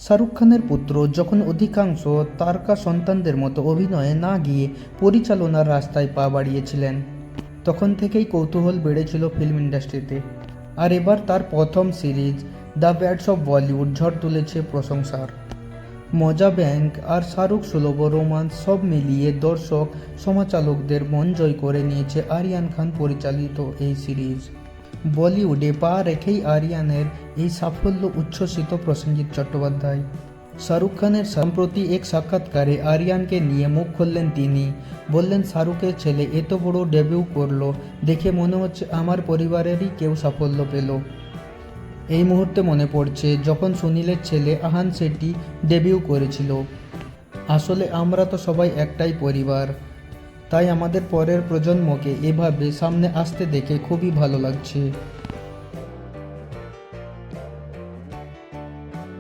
শাহরুখ খানের পুত্র যখন অধিকাংশ তারকা সন্তানদের মতো অভিনয়ে না গিয়ে পরিচালনার রাস্তায় পা বাড়িয়েছিলেন, তখন থেকেই কৌতূহল বেড়েছিল ফিল্ম ইন্ডাস্ট্রিতে। আর এবার তার প্রথম সিরিজ দ্য ব্যাডস অফ বলিউড ঝড় তুলেছে প্রশংসার। মজা, ব্যাংক আর শাহরুখ সুলভ রোমান্স সব মিলিয়ে দর্শক সমালোচকদের মন জয় করে নিয়েছে আরিয়ান খান পরিচালিত এই সিরিজ। বলিউডে পা রেখেই আরিয়ানের এই সাফল্য উচ্ছ্বসিত প্রসেনজিৎ চট্টোপাধ্যায়। শাহরুখ খানের সম্প্রতি এক সাক্ষাৎকারে আরিয়ানকে নিয়ে মুখ খুললেন তিনি। বললেন, শাহরুখের ছেলে এত বড় ডেবিউ করলো, দেখে মনে হচ্ছে আমার পরিবারেরই কেউ সাফল্য পেল। এই মুহূর্তে মনে পড়ছে যখন সুনীলের ছেলে আহান শেট্টি ডেবিউ করেছিল। আসলে আমরা তো সবাই একটাই পরিবার, তাই আমাদের পরের প্রজন্মকে এভাবে সামনে আসতে দেখে খুবই ভালো লাগছে।